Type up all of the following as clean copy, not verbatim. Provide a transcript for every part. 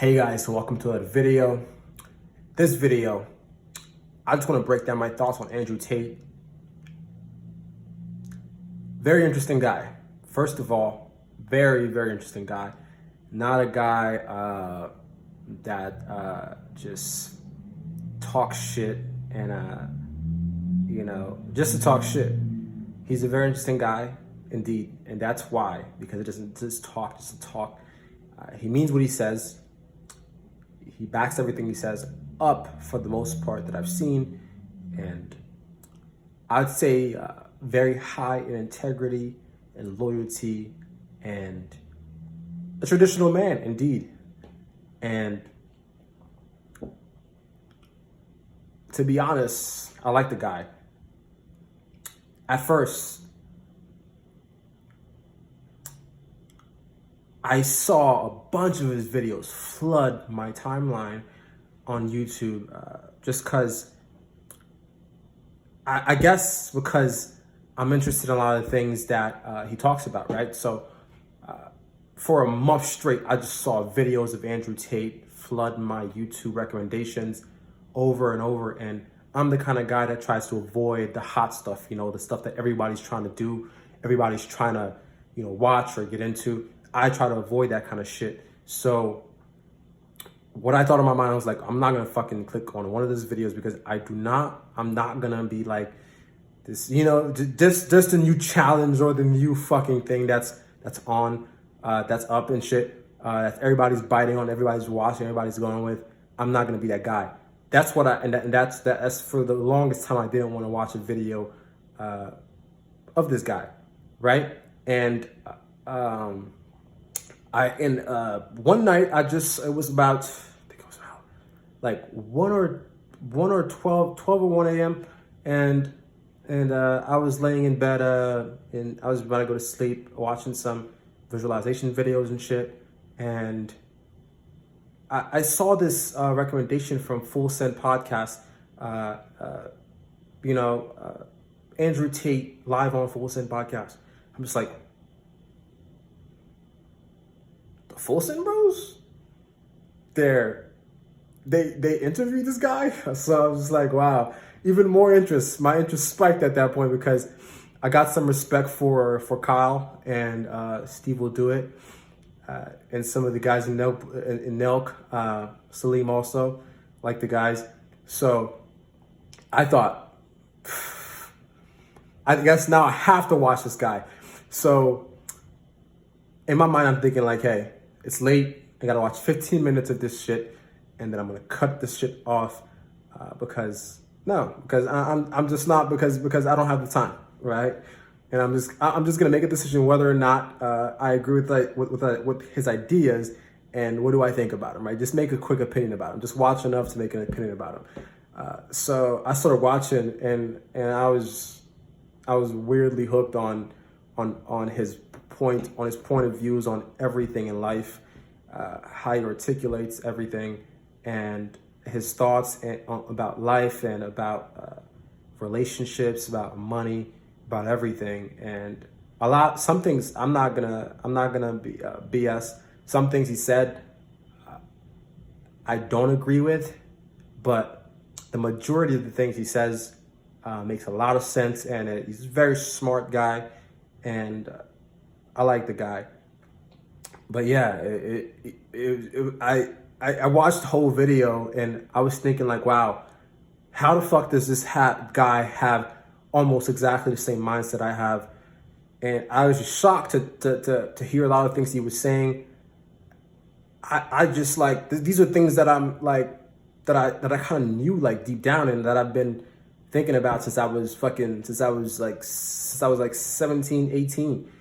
Hey guys, so welcome to another video. This video, I just want to break down my thoughts on Andrew Tate. Very interesting guy. First of all, very interesting guy. Not a guy that just talks shit and just to talk shit. He's a very interesting guy indeed, and that's why, because it doesn't just talk just to talk. He means what he says. He backs everything he says up for the most part that I've seen, and I'd say very high in integrity and loyalty and a traditional man indeed. And to be honest, I like the guy. At first, I saw a bunch of his videos flood my timeline on YouTube just because, I guess because I'm interested in a lot of things that he talks about, right? So for a month straight, I just saw videos of Andrew Tate flood my YouTube recommendations over and over. And I'm the kind of guy that tries to avoid the hot stuff, the stuff that everybody's trying to do, everybody's trying to, watch or get into. I try to avoid that kind of shit. So what I thought in my mind, I was like, I'm not gonna fucking click on one of those videos because I'm not gonna be like this, just the new challenge or the new fucking thing that's on, that's up and shit, that everybody's biting on, everybody's watching, everybody's going with. I'm not gonna be that guy. That's what that's for the longest time I didn't want to watch a video of this guy, right? And one night it was about, I think it was about like 1 or 12 or 1 a.m. and I was laying in bed and I was about to go to sleep watching some visualization videos and shit, and I saw this recommendation from Full Send Podcast, Andrew Tate live on Full Send Podcast. I'm just like, the Full Send Bros? They interviewed this guy? So I was just like, wow, even more interest. My interest spiked at that point because I got some respect for Kyle and Steve Will Do It. And some of the guys in Nelk, Salim also, like the guys. So I thought, I guess now I have to watch this guy. So in my mind, I'm thinking like, hey, it's late. I gotta watch 15 minutes of this shit, and then I'm gonna cut this shit off because I'm just not because I don't have the time, right? And I'm just gonna make a decision whether or not I agree with his ideas and what do I think about him, right? Just make a quick opinion about him. Just watch enough to make an opinion about him. So I started watching, and I was weirdly hooked on his point of views on everything in life, how he articulates everything, and his thoughts about life and about relationships, about money, about everything. And some things I'm not gonna be BS. Some things he said I don't agree with, but the majority of the things he says makes a lot of sense, and he's a very smart guy, and I like the guy. But yeah, I watched the whole video and I was thinking like, wow, how the fuck does this guy have almost exactly the same mindset I have? And I was just shocked to hear a lot of things he was saying. I just like, these are things that I'm like, that I kind of knew like deep down and that I've been thinking about since I was like 17, 18.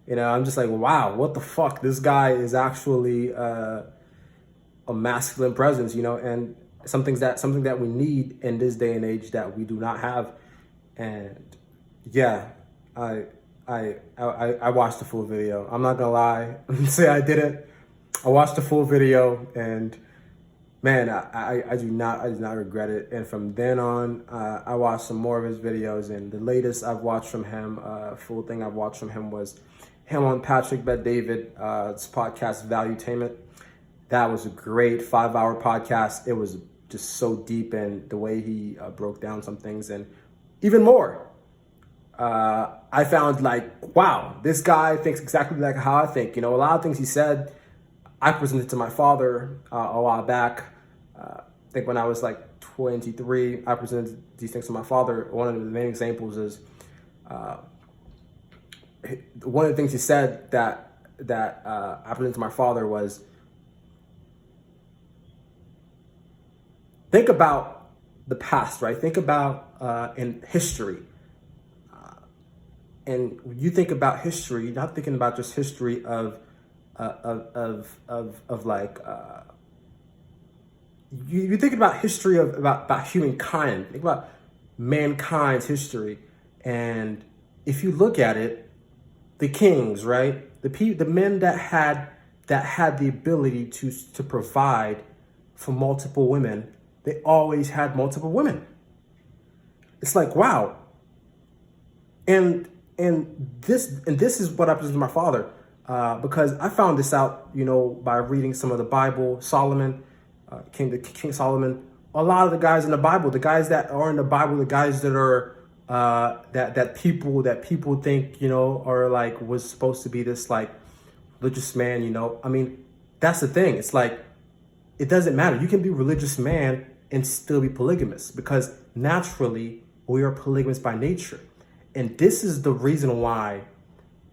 I'm just like, wow, what the fuck? This guy is actually a masculine presence, and something that we need in this day and age that we do not have. And yeah, I watched the full video. I'm not gonna lie and say I didn't. I watched the full video, and man, I do not regret it. And from then on, I watched some more of his videos, and the latest I've watched from him, full thing I've watched from him was him on Patrick Bet David's podcast Valuetainment. That was a great 5-hour podcast. It was just so deep in the way he broke down some things, and even more. I found like, wow, this guy thinks exactly like how I think. You know, a lot of things he said, I presented to my father a while back. I think when I was like 23, I presented these things to my father. One of the main examples is one of the things he said that I presented to my father was, think about the past, right? Think about in history. And when you think about history, you're not thinking about just history of like you think about history of about humankind. Think about mankind's history, and if you look at it, the kings, right? The men that had the ability to provide for multiple women, they always had multiple women. It's like, wow. And this is what I presented to my father, because I found this out, you know, by reading some of the Bible. Solomon, King Solomon. A lot of the guys in the Bible, the guys that are in the Bible, the guys that are that people think, you know, are like, was supposed to be this like religious man, you know. I mean, that's the thing. It's like, it doesn't matter. You can be a religious man and still be polygamous, because naturally we are polygamous by nature. And this is the reason why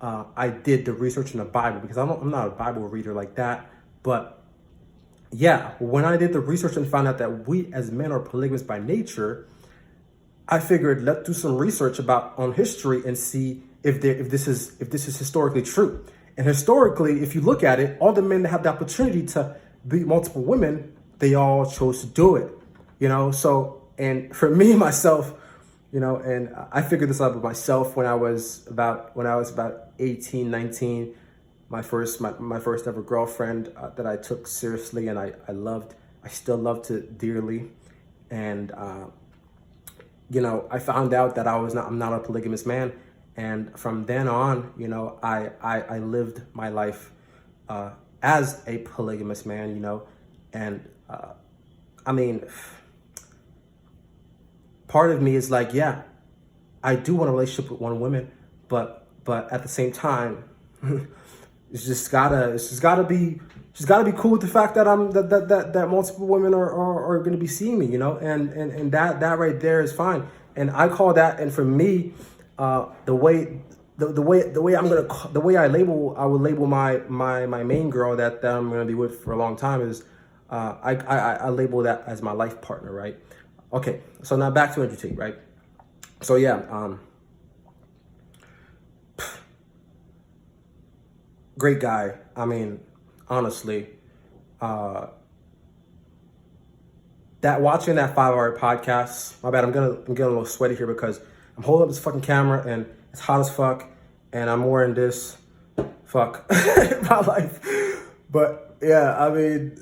I did the research in the Bible, because I'm not a Bible reader like that. But yeah, when I did the research and found out that we as men are polygamous by nature, I figured, let's do some research on history and see if this is historically true. And historically, if you look at it, all the men that have the opportunity to be multiple women, they all chose to do it. You know, so, and for me, myself, you know, and I figured this out with myself when I was about 18, 19, my first ever girlfriend that I took seriously, and I still loved it dearly. And, you know, I found out that I'm not a polygamous man. And from then on, you know, I lived my life as a polygamous man, you know. And I mean, part of me is like, yeah, I do want a relationship with one woman, but at the same time, it's just gotta be cool with the fact that that multiple women are gonna be seeing me, you know, and that right there is fine. And I call that, and for me, the way I would label my main girl that I'm gonna be with for a long time is, I label that as my life partner, right? Okay, so now back to Andrew Tate, right? So yeah, great guy. I mean, honestly, watching that 5-hour podcast. My bad. I'm getting a little sweaty here because I'm holding up this fucking camera and it's hot as fuck, and I'm wearing this. Fuck my life, but. Yeah, I mean,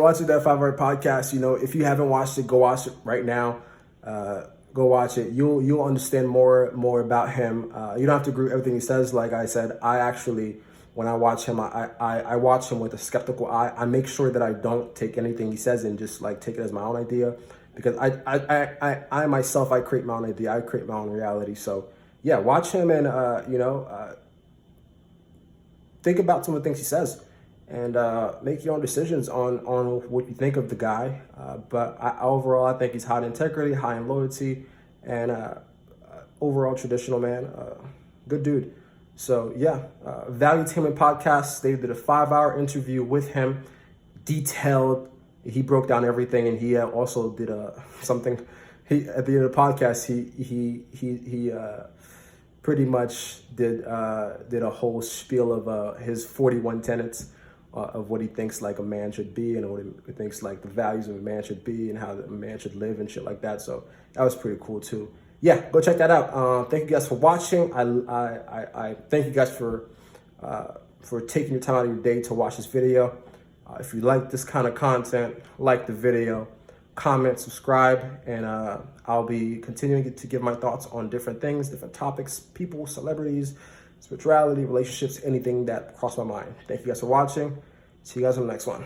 watching that 5-hour podcast, you know, if you haven't watched it, go watch it right now. Go watch it. You'll understand more about him. You don't have to agree with everything he says. Like I said, I actually, when I watch him, I watch him with a skeptical eye. I make sure that I don't take anything he says and just like take it as my own idea, because I myself, I create my own idea. I create my own reality. So yeah, watch him and you know, think about some of the things he says. And make your own decisions on what you think of the guy. But overall, I think he's high in integrity, high in loyalty, and overall traditional man. Good dude. So yeah, Value Tainment Podcast. They did a 5-hour interview with him, detailed. He broke down everything, and he also did something. He at the end of the podcast, he pretty much did a whole spiel of his 41 tenets. Of what he thinks like a man should be, and what he thinks like the values of a man should be, and how a man should live and shit like that. So that was pretty cool too. Yeah, go check that out. Thank you guys for watching. I thank you guys for taking your time out of your day to watch this video. If you like this kind of content, like the video, comment, subscribe, and I'll be continuing to give my thoughts on different things, different topics, people, celebrities, spirituality, relationships, anything that crossed my mind. Thank you guys for watching. See you guys on the next one.